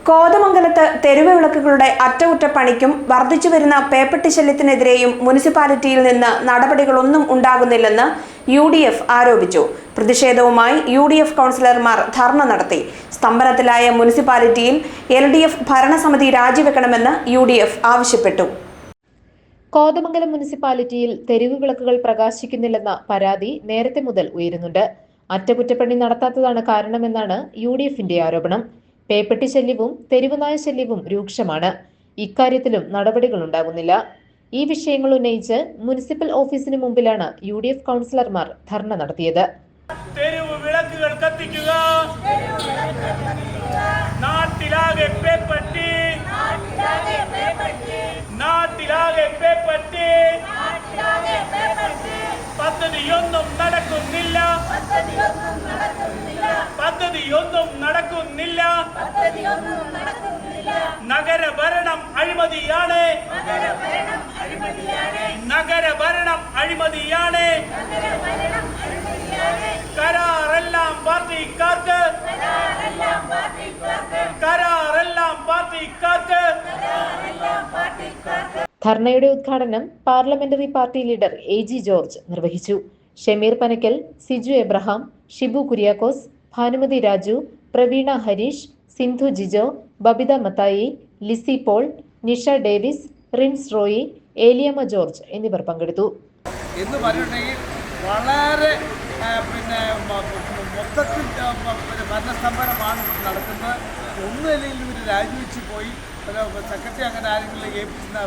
കോതമംഗലത്ത് തെരുവ് വിളക്കുകളുടെ അറ്റകുറ്റപ്പണിക്കും വർദ്ധിച്ചുവരുന്ന പേപ്പട്ടി ശല്യത്തിനെതിരെയും മുനിസിപ്പാലിറ്റിയിൽ നിന്ന് നടപടികളൊന്നും ഉണ്ടാകുന്നില്ലെന്ന് UDF ആരോപിച്ചു. പ്രതിഷേധവുമായി UDF കൗൺസിലർമാർ ധർണ നടത്തി. സ്തംഭനത്തിലായ മുനിസിപ്പാലിറ്റിയിൽ LDF ഭരണസമിതി രാജിവെക്കണമെന്ന് UDF ആവശ്യപ്പെട്ടു. കോതമംഗലം മുനിസിപ്പാലിറ്റിയിൽ തെരുവ് വിളക്കുകൾ പ്രകാശിക്കുന്നില്ലെന്ന പരാതി നേരത്തെ മുതൽ ഉയരുന്നുണ്ട്. അറ്റകുറ്റപ്പണി നടത്താത്തതാണ് കാരണമെന്നാണ് UDFന്റെ ആരോപണം. പേപ്പട്ടി ശല്യവും തെരുവുനായ ശല്യവും രൂക്ഷമാണ്. ഇക്കാര്യത്തിലും നടപടികൾ ഉണ്ടാകുന്നില്ല. ഈ വിഷയങ്ങൾ ഉന്നയിച്ച് മുനിസിപ്പൽ ഓഫീസിന് മുമ്പിലാണ് UDF കൗൺസിലർമാർ ധർണ നടത്തിയത്. തെരുവ് വിളക്കുകൾ കത്തിക്കുക, നാട്ടിലാകെ പേപ്പട്ടി, നാട്ടിലാകെ പേപ്പട്ടി, പദ്ധതിയൊന്നും നടക്കുന്നില്ല, പദ്ധതിയൊന്നും നടക്കുന്നില്ല. നഗരഭരണം അഴിമതിയാണ്, നഗരഭരണം അഴിമതിയാണ്. കരാറെല്ലാം പാർട്ടിക്കാർക്ക്, കരാറെല്ലാം പാർട്ടിക്കാർക്ക്. ധർണയുടെ ഉദ്ഘാടനം parliamentary party leader AG George നിർവഹിച്ചു. ഷമീർ പനക്കൽ, സിജു എബ്രഹാം, ഷിബു കുര്യാക്കോസ്, ഭാനുമതി രാജു, പ്രവീണ ഹരീഷ്, സിന്ധു ജിജോ, ബബിത മത്തായി, ലിസി പോൾ, നിഷ ഡേവിസ്, റിൻസ് റോയി, ഏലിയമ്മ ജോർജ് എന്നിവർ പങ്കെടുത്തു. എന്ന് പറയുകയാണെങ്കിൽ വളരെ മൊത്തത്തിൽ ഭരണസ്തംഭനമാണ് നടക്കുന്നത്. ഒന്നുമില്ലെങ്കിൽ ഇവർ രാജിവെച്ച് പോയി സെക്രട്ടറി അങ്ങനെ ആരെങ്കിലും ഏൽപ്പിക്കുന്ന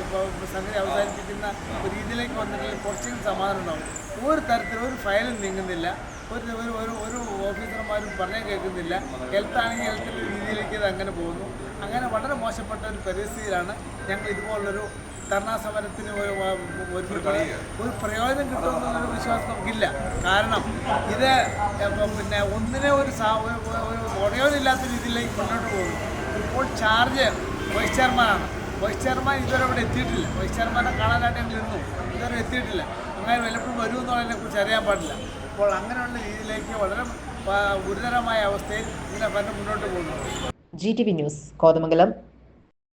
സംഗതി അവസാനിപ്പിക്കുന്ന ഒരു രീതിയിലേക്ക് വന്നിട്ടുണ്ടെങ്കിൽ കുറച്ചെങ്കിലും സമാധാനം ഉണ്ടാവും. ഒരു തരത്തിലും ഒരു ഫയലും നീങ്ങുന്നില്ല, ഒരു ഓഫീസർമാരും പറഞ്ഞാൽ കേൾക്കുന്നില്ല. ഹെൽത്താണെങ്കിൽ ഹെൽത്തിൻ്റെ രീതിയിലേക്ക് ഇത് അങ്ങനെ പോകുന്നു. അങ്ങനെ വളരെ മോശപ്പെട്ട ഒരു പരിസ്ഥിതിയിലാണ് ഞങ്ങൾ ഇതുപോലുള്ളൊരു ധർണാ സമരത്തിന് ഒരു പ്രയോജനം കിട്ടുമെന്നുള്ളൊരു വിശ്വാസം നമുക്കില്ല. കാരണം ഇത് ഒന്നിനെ ഒരു പ്രയോജനമില്ലാത്ത രീതിയിലേക്ക് മുന്നോട്ട് പോകുന്നു. ഇപ്പോൾ ചാർജ് വൈസ് ചെയർമാനാണ്. വൈസ് ചെയർമാൻ ഇതുവരെ ഇവിടെ എത്തിയിട്ടില്ല. വൈസ് ചെയർമാനെ കാണാനായിട്ട് ഞങ്ങൾ ഇരുന്നു, ഇതുവരെ എത്തിയിട്ടില്ല. അങ്ങനെ വല്ലപ്പോഴും വരുമെന്നുള്ളതിനെ കുറിച്ച് അറിയാൻ പാടില്ല. അപ്പോൾ അങ്ങനെയുള്ള രീതിയിലേക്ക് വളരെ ഗുരുതരമായ അവസ്ഥയിൽ ഇതിനെ മുന്നോട്ട് പോകുന്നു. GTV news, Kothamangalam.